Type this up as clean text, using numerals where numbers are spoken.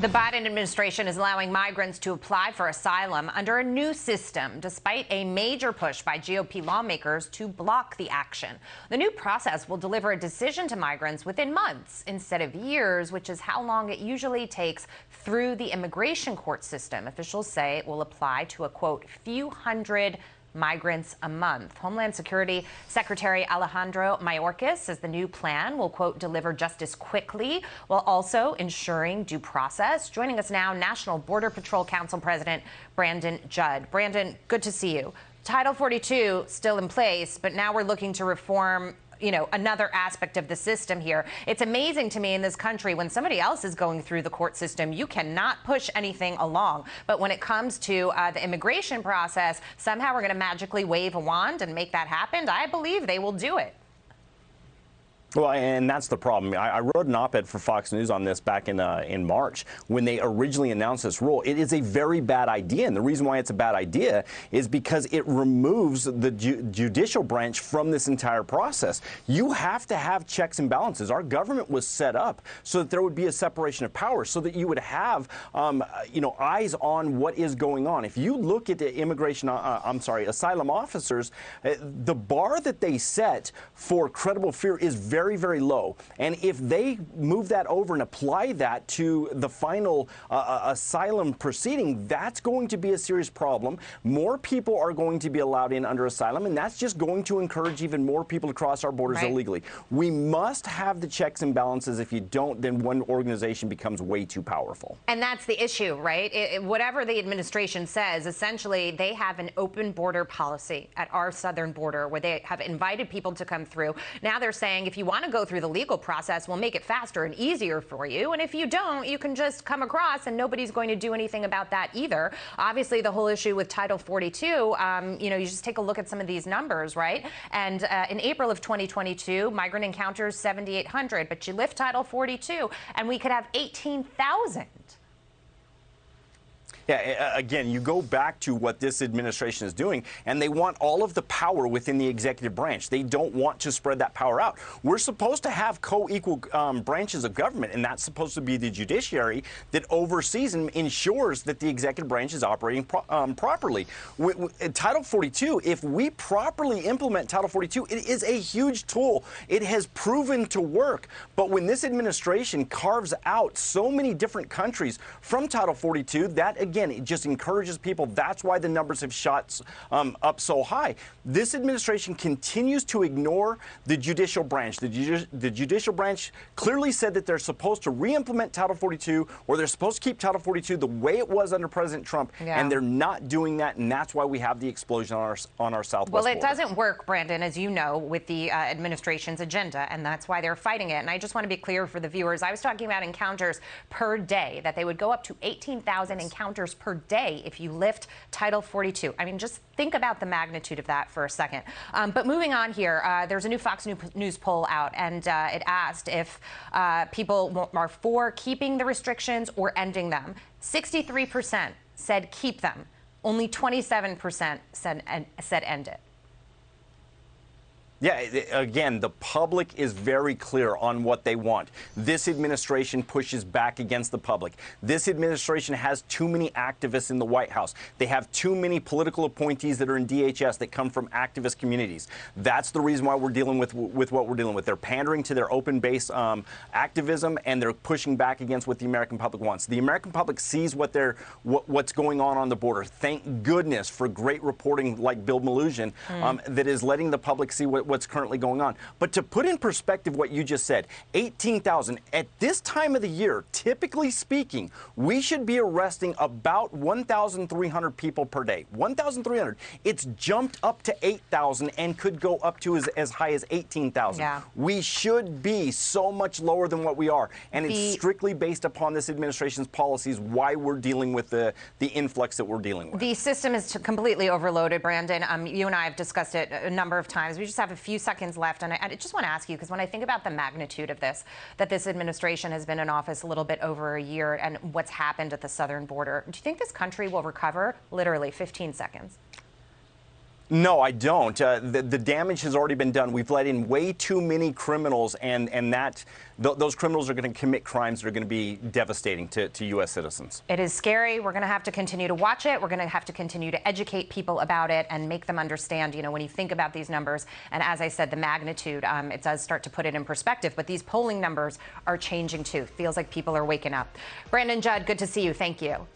The Biden administration is allowing migrants to apply for asylum under a new system, despite a major push by GOP lawmakers to block the action. The new process will deliver a decision to migrants within months instead of years, which is how long it usually takes through the immigration court system. Officials say it will apply to a, quote, few hundred migrants a month. Homeland Security Secretary Alejandro Mayorkas says the new plan will, quote, deliver justice quickly while also ensuring due process. Joining us now, National Border Patrol Council President Brandon Judd. Brandon, good to see you. Title 42 still in place, but now we're looking to reform another aspect of the system here. It's amazing to me in this country when somebody else is going through the court system, you cannot push anything along. But when it comes to the immigration process, somehow we're going to magically wave a wand and make that happen. I believe they will do it. Well, and that's the problem. I wrote an op-ed for Fox News on this back in March when they originally announced this rule. It is a very bad idea, and the reason why it's a bad idea is because it removes the judicial branch from this entire process. You have to have checks and balances. Our government was set up so that there would be a separation of powers, so that you would have, eyes on what is going on. If you look at the asylum officers, the bar that they set for credible fear is very, very low. And if they move that over and apply that to the final asylum proceeding, that's going to be a serious problem. More people are going to be allowed in under asylum, and that's just going to encourage even more people to cross our borders illegally. We must have the checks and balances. If you don't, then one organization becomes way too powerful. And that's the issue, right? Whatever the administration says, essentially, they have an open border policy at our southern border where they have invited people to come through. Now they're saying if you want to go through the legal process, we'll make it faster and easier for you. And if you don't, you can just come across and nobody's going to do anything about that either. Obviously, the whole issue with Title 42, you just take a look at some of these numbers, right? And in April of 2022, migrant encounters 7,800, but you lift Title 42 and we could have 18,000. Yeah, again, you go back to what this administration is doing, and they want all of the power within the executive branch. They don't want to spread that power out. We're supposed to have co-equal branches of government, and that's supposed to be the judiciary that oversees and ensures that the executive branch is operating properly. Title 42, if we properly implement Title 42, it is a huge tool. It has proven to work. But when this administration carves out so many different countries from Title 42, that, again, it just encourages people. That's why the numbers have shot up so high. This administration continues to ignore the judicial branch. The judicial branch clearly said that they're supposed to re-implement Title 42, or they're supposed to keep Title 42 the way it was under President Trump, and they're not doing that, and that's why we have the explosion on our southwest border. Well, it doesn't work, Brandon, as you know, with the administration's agenda, and that's why they're fighting it. And I just want to be clear for the viewers. I was talking about encounters per day, that they would go up to 18,000 encounters per day if you lift Title 42. I mean, just think about the magnitude of that for a second. But moving on here, there's a new Fox News poll out, and it asked if people are for keeping the restrictions or ending them. 63% said keep them. Only 27% said end it. Yeah, again, the public is very clear on what they want. This administration pushes back against the public. This administration has too many activists in the White House. They have too many political appointees that are in DHS that come from activist communities. That's the reason why we're dealing with what we're dealing with. They're pandering to their open base activism, and they're pushing back against what the American public wants. The American public sees what's going on the border. Thank goodness for great reporting like Bill Maloogian that is letting the public see what's currently going on. But to put in perspective what you just said, 18,000 at this time of the year, typically speaking, we should be arresting about 1,300 people per day. 1,300. It's jumped up to 8,000 and could go up to as high as 18,000. Yeah. We should be so much lower than what we are. And it's strictly based upon this administration's policies why we're dealing with the influx that we're dealing with. The system is completely overloaded, Brandon. You and I have discussed it a number of times. We just have a few seconds left, and I just want to ask you, because when I think about the magnitude of this, that this administration has been in office a little bit over a year, and what's happened at the southern border, do you think this country will recover? Literally 15 seconds. No, I don't. The damage has already been done. We've let in way too many criminals, and those criminals are going to commit crimes that are going to be devastating to U.S. citizens. It is scary. We're going to have to continue to watch it. We're going to have to continue to educate people about it and make them understand, when you think about these numbers, and as I said, the magnitude, it does start to put it in perspective. But these polling numbers are changing, too. Feels like people are waking up. Brandon Judd, good to see you. Thank you.